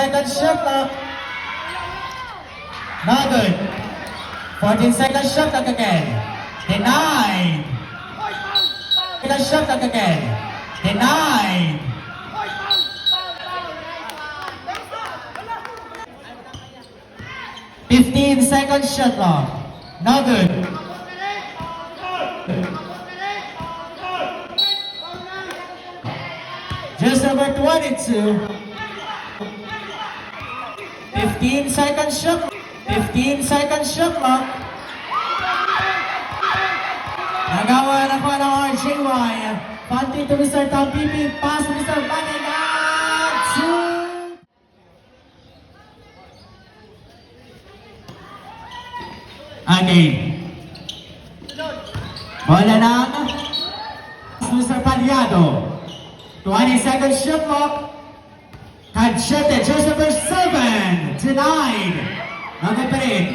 Second shot clock. Not good. 14 second shot clock again. Denied. Second shot clock again. Denied. Fifteen second shot clock. No good. Just number 22. 15 second shot. 15 second shot clock. Nagawa na po ng RJY. Panty to Mr. Tom Pipi. Pass to Mr. Banigat. Again. Bola na. Mr. Paliado. 20 second shot clock. Cachete, just number 7. Denied. Number 3.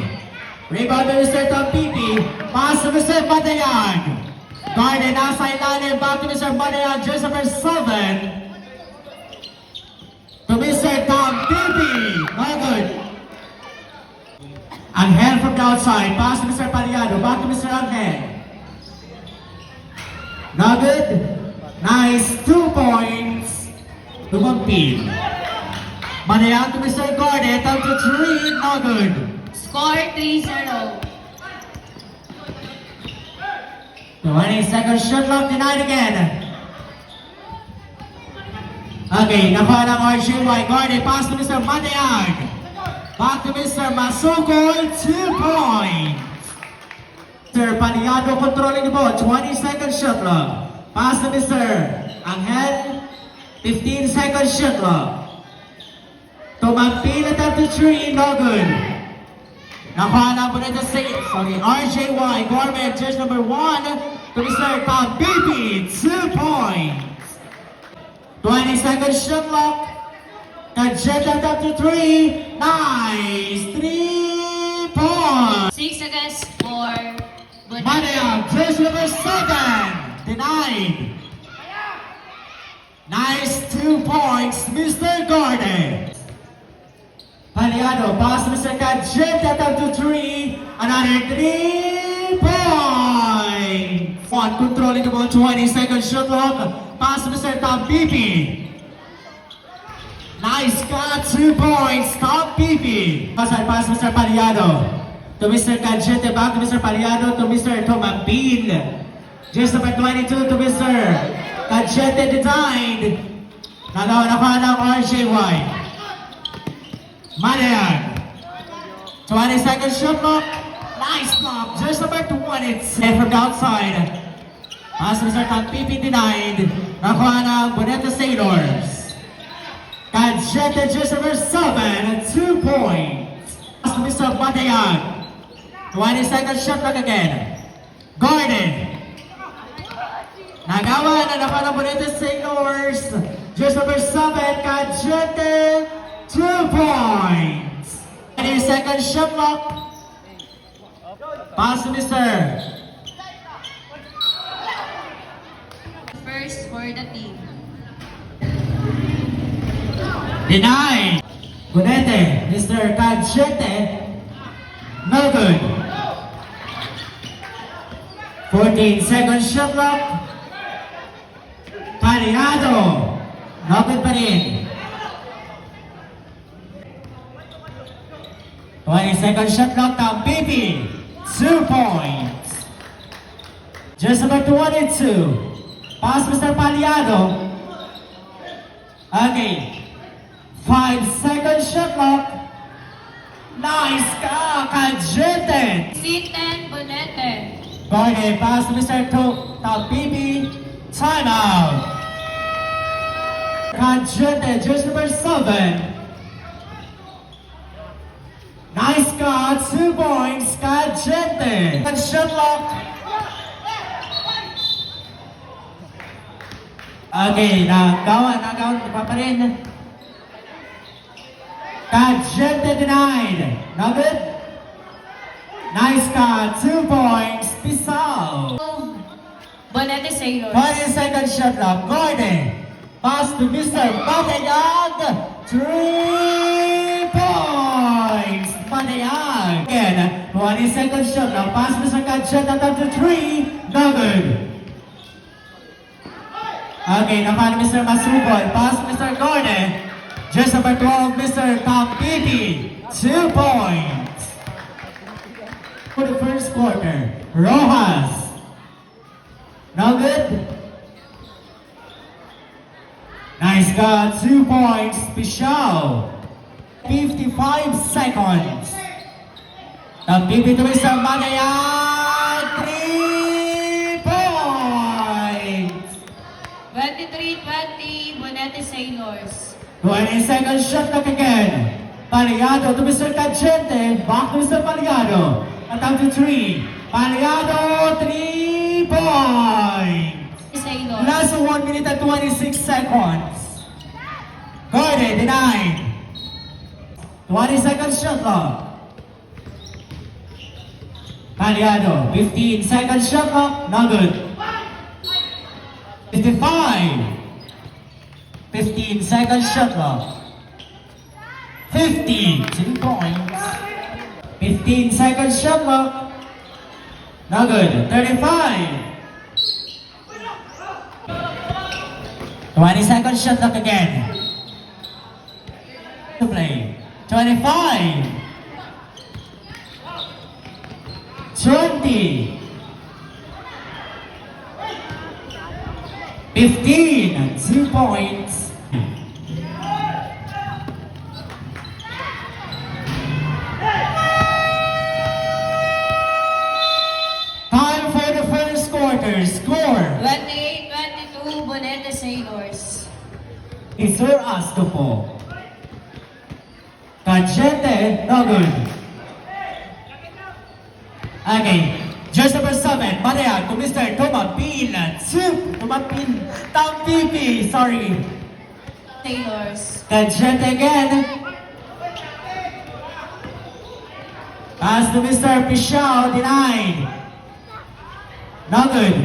Rebound to Mr. Tom Pipi. Pass to Mr. Badayag. Guarded nasa ilalim. Back to Mr. Badayag. Just number 7. To Mr. Tom Pipi. Not good. Angel from the outside. Pass to Mr. Paliado. Back to Mr. Angel. Not good. Nice. 2 points. To Mampil. Badayag to Mr. Guarded. Down to 3. Not good. Score 3-0. 20 second shot clock denied again. Okay, nakuha ng RJY. Guarded, pass to Mr. Badayag. Back to Mr. Masukol, 2 points. Mr. Paliado controlling the ball, 20 second shot clock. Pass to Mr. Angel, 15 second shot clock. Tumampil at up to 3, no good. Nakuha ng Bonita State, RJY, Gourmet, judge number 1 to Mr. Tom Pipi, 2 points. 20 second shot clock. Cachete up to 3, nice, 3 points. 6 against 4. Badayag, judge number 7, denied. Nice 2 points, Mr. Gordon. Paliado, pass to Mr. Cachete up to 3, another 3 points. One controlling the ball, 20 second shot clock. Pass to Mr. Tom Pipi. Nice cut, 2 points, Tom Pipi. Pass to Mr. Paliado. To Mr. Cachete, back to Mr. Paliado, to Mr. Tomabil. Just number 22 to Mr. Cachete designed. Nagawa na pa ng RJY. Badayag. 20 second shot clock. Nice block. Just number 20. Set from the outside. Pass to Mr. Tom Pipi denied. Nakuha ng Bonita Sailors. Cachete just number 7. 2 points. Pass to Mr. Badayag. 20 second shot clock again. Gordon. Nagawa na nakuha ng Bonita Sailors. Just number 7. Cachete. 2 points. 20 second shot clock. Pass to Mr. First for the team. Denied. Gunete, Mr. Cachete. No good. 14 second shot clock. Paliado. No good pa rin. 20 second shot clock, Tom Pipi, 2 points. Just number 22. Pass Mr. Paliado. Okay. 5 second shot clock. Nice ka, Cachete. C10 Bonete. Guarded, pass to Mr. Tom Pipi. Timeout. Cachete, just number 7. Nice cut, 2 points, Cachete. And shot lock. Okay, nagawa pa pa rin. Cachete denied. Not good. Nice cut, 2 points, Pisao. Bonete Sailors. 20 second shot lock, Gordon. Pass to Mr. Badayag. 3 again. 20 seconds shot clock. Pass Mr. Gadget at up to 3. No good. Okay, naman Mr. Masubol. Pass Mr. Gordon. Just number 12, Mr. Tom Pipi. 2 points. For the first quarter, Rojas. No good. Nice got 2 points. Pichao. 55 seconds. Tom Pipi to Mr. Manayan. 3 points. 23-20, Bonete Sailors. 20 seconds shot clock again. Paliado to Mr. Cachente. Back to Mr. Paliado. At up to 3. Paliado, 3 points. Sailors. Last 1 minute and 26 seconds. Gordon, denied. 20 seconds shot clock. Paliado, 15 seconds shot clock. No good. 55. 15 seconds shot clock. 50, 2 points. 15 seconds shot clock. No good. 35. 20 seconds shot clock again. To play. 25. 20. 15, 2 points. Time for the first quarter. Score. 28-22, Bonete Sailors. Isur Astopo. Cachete, no good. Okay. Just number 7, Maria to Mr. Tumapin. Tumapin. Tampipi, sorry. Sailors. Cachete again. Pass to Mr. Pichao, denied. No good.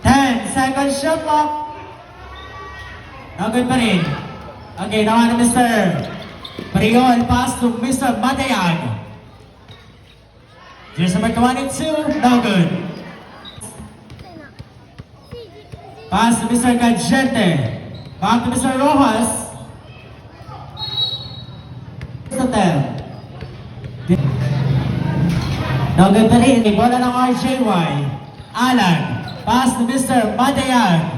10 seconds shot clock. No good pa rin. Okay, naman na Mr. Priol. Pass to Mr. Matayag. Just number 22, no good. Pass to Mr. Gadgete. Back to Mr. Rojas. No good pa rin. Bola ng RJY. Alan. Pass to Mr. Madayag.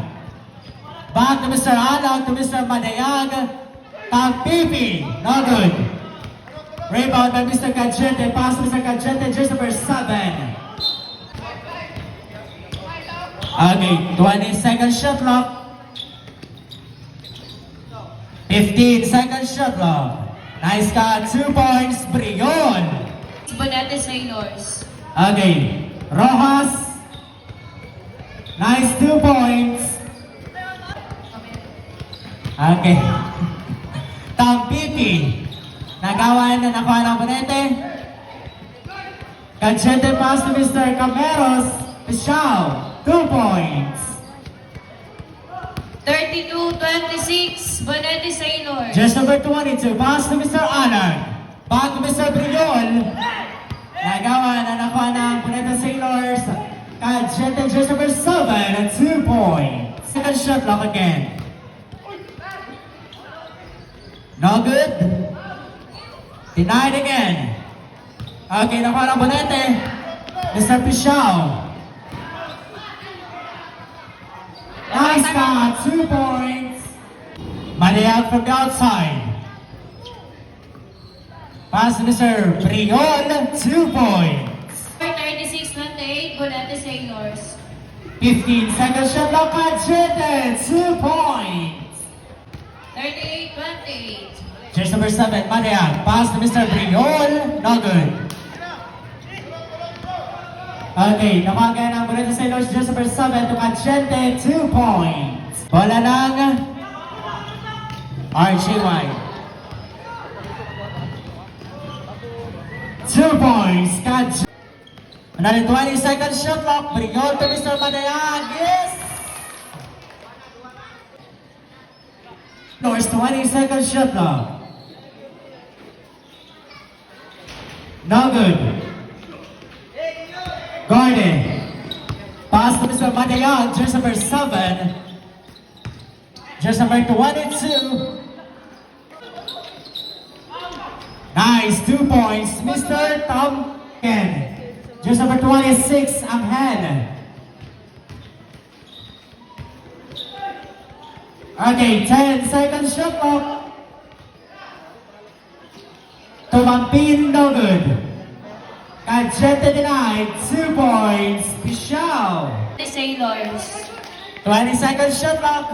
Back to Mr. Alan to Mr. Madayag. Tagpipi. No good. Rebound by Mr. Gadgete. Pass to Mr. Gadgete. Just number 7. Okay, 20 seconds shot clock. 15 seconds shot clock. Nice cut, 2 points, Brion. Bonete Sailors. Okay, Rojas. Nice 2 points. Okay. Tampipi. Nagawa na nakuha ng Bonete. Gadgete pass to Mr. Cameros. Pichao, 2 points. 32-26, Bonete Sailors. Just number 22, pass to Mr. Alan. Back to Mr. Briol. Nagawa na nakuha ng Bonete Sailors. Gadgete just number 7 at 2 points. Second shot clock again. No good. Denied again. Okay, nakuha ng Bonete. Mr. Pichao. Nice cut, 2 points. Maniag from the outside. Pass to Mr. Brion, 2 points. 36-28, Bonete Sailors. 15 seconds shot clock, Gadgete, 2 points. 38-28. Just number 7, Maniag. Pass to Mr. Brion, no good. Okay, nakuha ng Bonete Sailors, just number 7 to Gadgete, 2 points. Bola ng RJY. 2 points, Gadgete. Another 20 seconds shot clock, Brion to Mr. Manayag, yes! North 20 seconds shot clock. No good. Garden. Pass to Mr. Madayan, jersey number 7. Jersey number 22. Nice, 2 points, Mr. Tomken. Jersey number 26, Angel. Okay, 10 seconds shot clock. Tumampin, no good. Cachete denied, 2 points, Pichao. The Sailors. 20 seconds shot clock.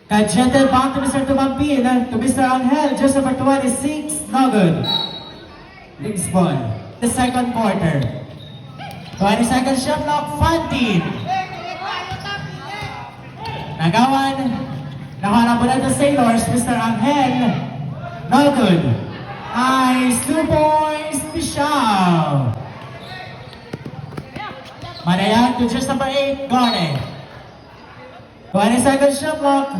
Cachete back to Mr. Tumampin, to Mr. Angel, just number 26, no good. Links ball, the second quarter. 20 seconds shot clock, Fantin. Nagawan, nakuha na the Sailors, Mr. Angel, no good. Nice, 2 points, Pichao. Manayan to just number 8, Garden. 20 seconds shot clock.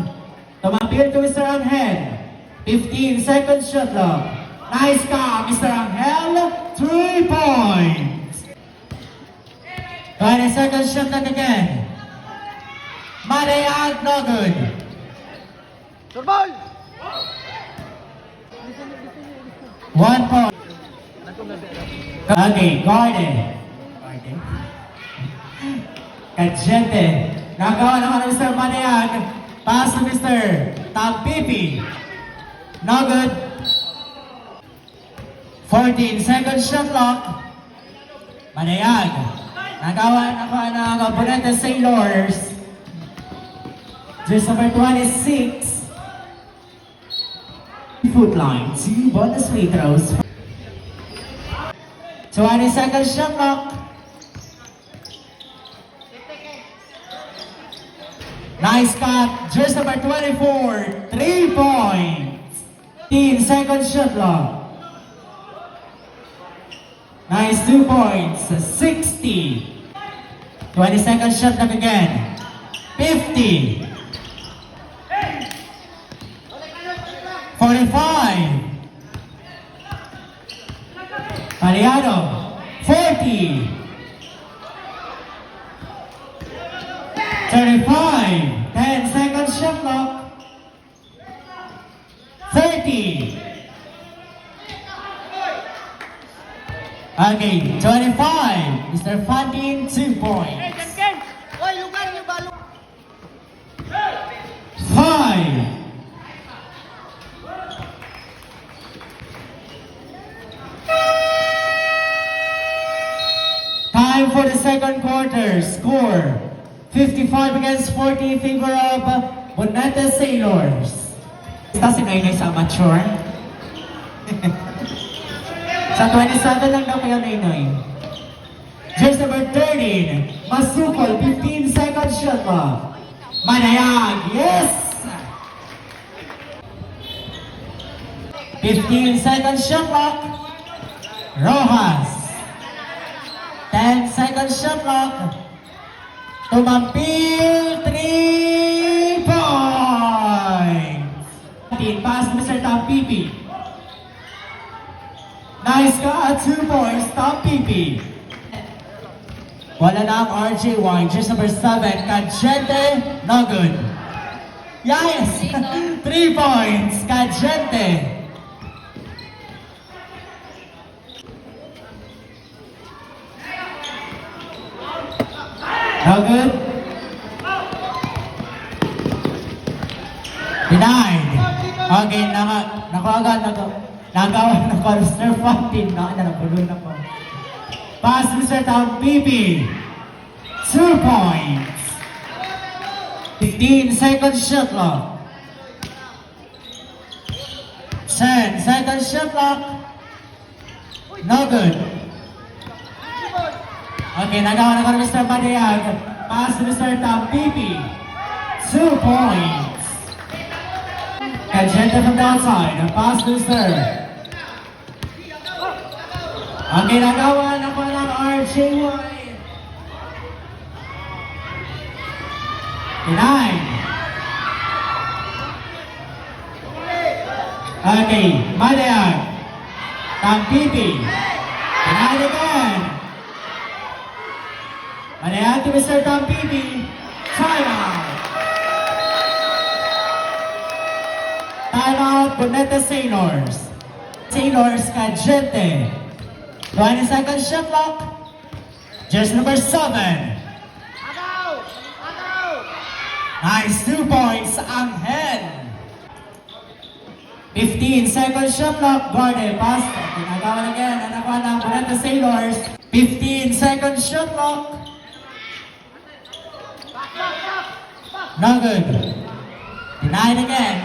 Tumampil to Mr. Angel. 15 seconds shot clock. Nice ka, Mr. Angel. 3 points. 20 seconds shot clock again. Manayan, no good. Turbol! 1 point. Okay, Garden. Cachete. Nagawa naman ng Mr. Manayan. Pass to Mr. Tampipi. No good. 14 seconds shot clock. Manayan. Nagawa ng Bonete Sailors. Just number 26. Foot line. 2 bonus free throws. 20 seconds shot clock. Nice cut, just number 24, 3 points. 10 seconds shot clock. Nice, 2 points, 60. 20 seconds shot clock again. 50. 45. Mariano, 40. 35. 10 seconds shot clock. 30. Okay, 25. Mr. Fantin, 2 points. Oy, lugar niyo ba? 5. Time for the second quarter. Score 55 against 40 in favor of Bonete Sailors. Basta si Noynoy sa amateur. Sa 27 lang daw kayo, Noynoy. Jersey number 13, Masukol, 15 seconds shot clock. Manayag, yes! 15 seconds shot clock. Rojas. 10 seconds shot clock. Tumampil, 3 points. Pass to Mr. Tampipi. Nice cut, 2 points, Tampipi. Wala na ang RJ Wine, just number 7, Cachete, no good. Yes! 3 points, Cachete. No good. Denied. Okay, nagawa na ko, Mr. Fantin. Nabulol na ko. Pass Mr. Tampipi. 2 points. 15 seconds shot clock. 10 seconds shot clock. No good. Okay, nagawa na ko Mr. Padayag. Pass to Mr. Tampipi. 2 points. Cachete from the outside. Pass to Mr. Okay, nagawa na ko ng RJY. 9. Okay, Madayak. Tampipi. Denied again. Madayak to Mr. Tampipi. Timeout. Timeout, Boneta Sailors. Sailors, Cagente. 20 seconds shot clock. Just number 7. Agaw! Agaw! Nice 2 points, Angel. 15 seconds shot clock. Gorde, pass. Tinagawan again. Anakuha ng Boneta Sailors. 15 seconds shot clock. No good. Denied again.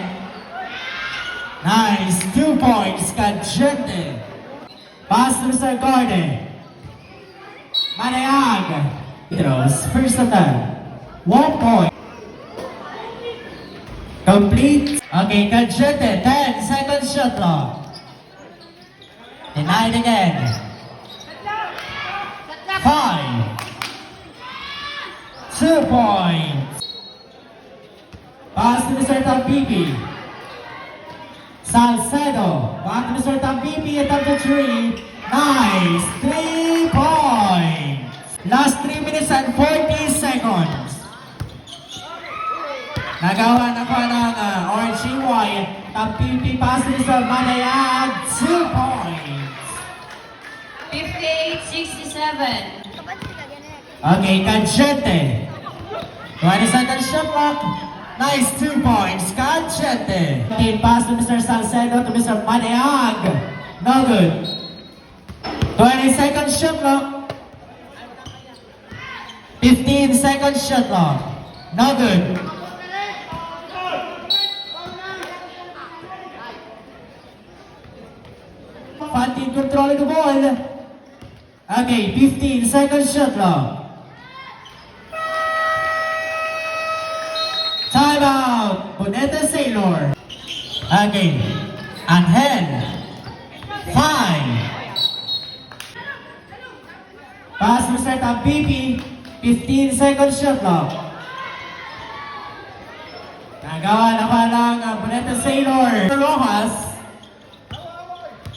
Nice 2 points, Cagente. Pass to Mr. Gorde. Manayag. Throws. First attempt. 1 point. Complete. Okay, Cagente. 10 seconds shot clock. Denied again. 5. 2 points. Pass to Mr. Tampipi. Salcedo. Back to Mr. Tampipi. Attempt to 3. Nice. 3 points. Last 3 minutes and 40 seconds. Nagawa na pa ng RGY. Tampipi pass to Mr. Manayag. 2 points. 58-67. Okay, Cagente. 20 seconds shot clock. Nice 2 points, Cagente. Okay, pass to Mr. Salcedo to Mr. Manayag. No good. 20 seconds shot clock. 15 seconds shot clock. No good. Fantin controlling the ball. Okay, 15 seconds shot clock. Timeout! Boneta Sailor. Okay. Angel. 5. Pass Mr. Tampipi. 15 seconds shot clock. Nagawa na pa ng Boneta Sailor. Rojas.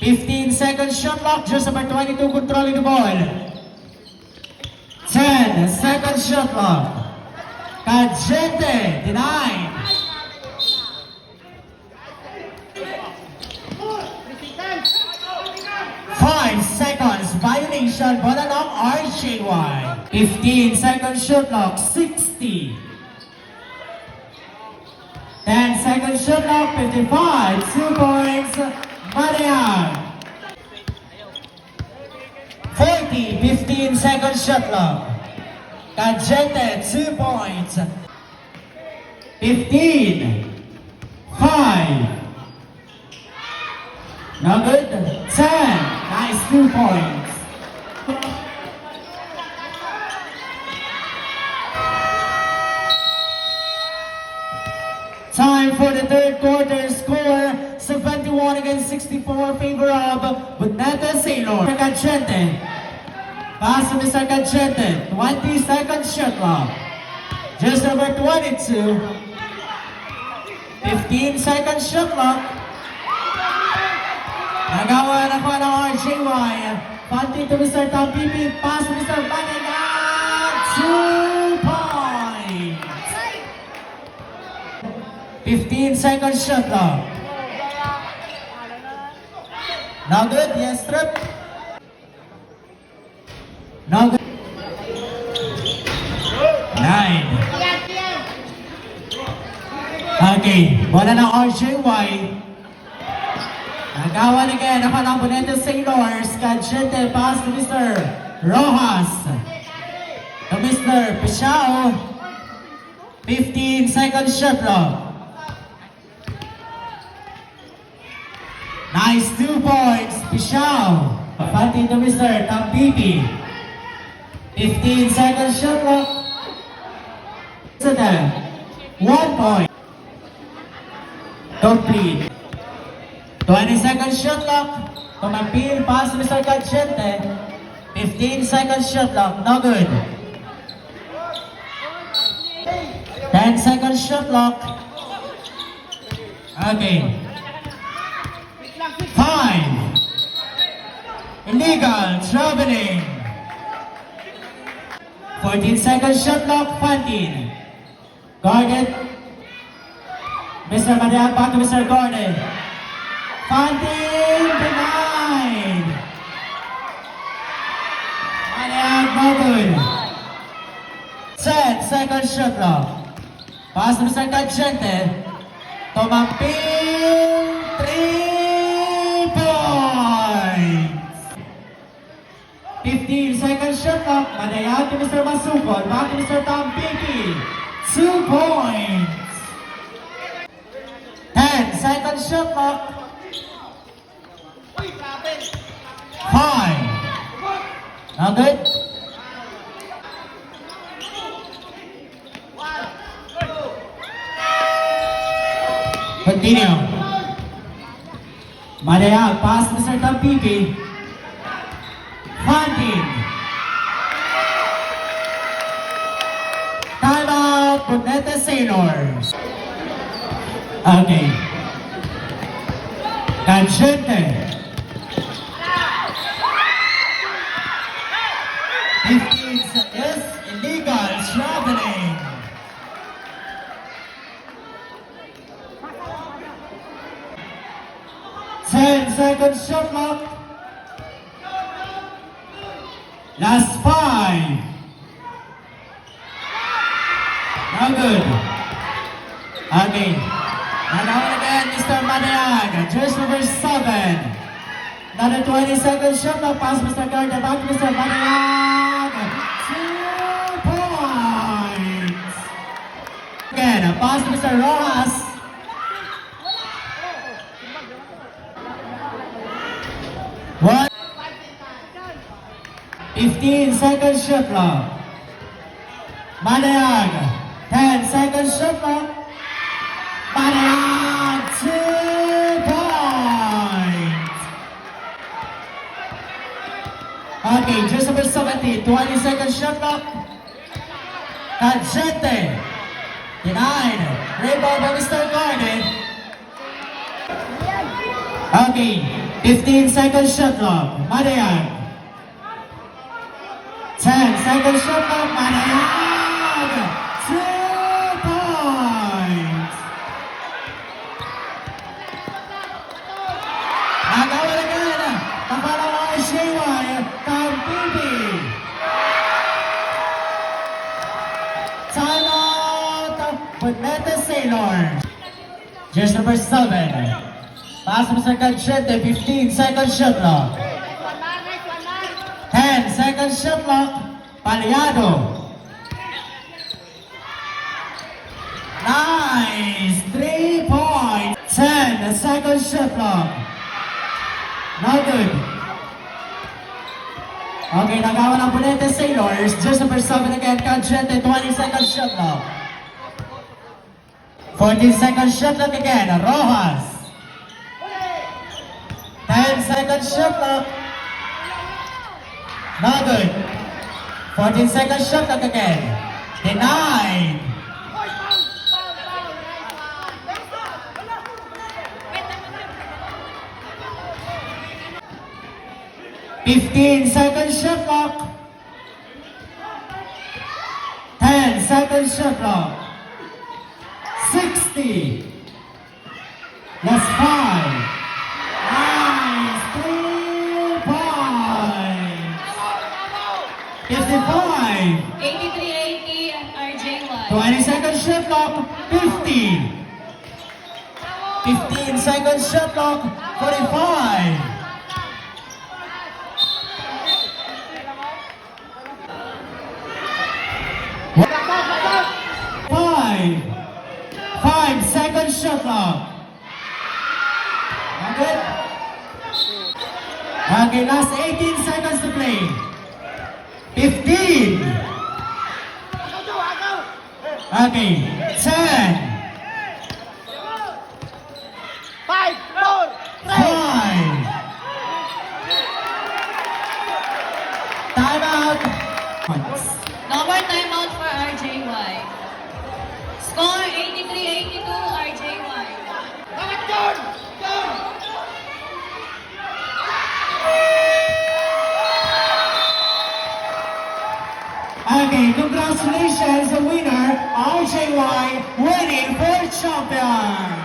15 seconds shot clock. Just number 22 controlling the ball. 10 seconds shot clock. Cagente, denied. 5 seconds, violation, bola ng RJY. 15 seconds shot clock, 60. 10 seconds shot clock, 55. 2 points, Marian. 40, 15 seconds shot clock. Cagente, 2 points. 15. 5. No good. 10. Nice 2 points. Time for the third quarter. Score 71 against 64. Favor of Boneta Sailor. Cagente. Pass to Mr. Cagente. 20 seconds shot clock. Just number 22. 15 seconds shot clock. Nagawa na pa ng RJY. Panty to Mr. Tampipi. Pass to Mr. Banaga. 2 points. 15 seconds shot clock. Now good. Yes, strip. No good. 9. Okay, bola ng RJY. Nagawan again ako ng Boneta Sailors. Cagente pass to Mr. Rojas. To Mr. Pichao. 15 seconds shot clock. Nice 2 points, Pichao. Papantin to Mr. Tampipi. 15 seconds shot clock. So then, 1 point. Complete. 20 seconds shot clock. Tumapil, pass to Mr. Cagente. 15 seconds shot clock. No good. 10 seconds shot clock. Okay. 5. Illegal traveling. 14 seconds shot clock, Fantin. Guarded. Mr. Mariag back to Mr. Gordon. Fantin denied. Mariag no good. 10 seconds shot clock. Pass to Mr. Cachente. Tumamping 3 points. 15 seconds shot clock. Madayag to Mr. Masupon. Back to Mr. Tom Pipi. 2 points. 10 seconds shot clock. 5. Now good. Continue. Madayag, pass to Mr. Tampipi. Fantin. Timeout, Brunete Sailors. Okay. Cachete. 15 seconds, illegal traveling. Seconds shot clock. Last 5. Now good. Okay. And now again, Mr. Madayag. Jersey number 7. Another 20 seconds shot clock. Pass Mr. Gardner. Back to Mr. Madayag. 2 points. Again, a pass to Mr. Rojas. 15 seconds shot clock. Madayag. 10 seconds shot clock. Madayag. 2 points. Okay, just number 17. 20 seconds shot clock. Cachete. Denied. Rebound by Mr. Garden. Okay, 15 seconds shot clock. Madayag. 10 seconds shot clock. Madayag. 2 points. Nagawa again. Nakalawa ay Sheway. Tampipi. Timeout. Brunete Sailors. Jersey number 7. Pass from Mr. Cachete. 15 seconds shot clock. 10 seconds shot clock. Paliado. Nice. 3 points. 10 seconds shot clock. Not good. Okay, nagawa ng Brunete Sailors. Just number 7 again. Cachete. 20 seconds shot clock. 14 seconds shot clock again. Rojas. 10 seconds shot clock. Not good. 14 seconds shot clock again. Denied. 15 seconds shot clock. 10 seconds shot clock. 60. Last 5. Nice. 3 points. 55. 83-80 RJY. 20 seconds shot clock. 50. 15 seconds shot clock. 45. Five seconds shot clock. Okay. Okay, last 18 seconds to play. 15. Okay, 10. 5, 4, 3. 5. Time out. No more timeout for RJY. Score 83-82 RJY. Bakit yun? Yun! Okay, congratulations, the winner, RJY, winning for champion.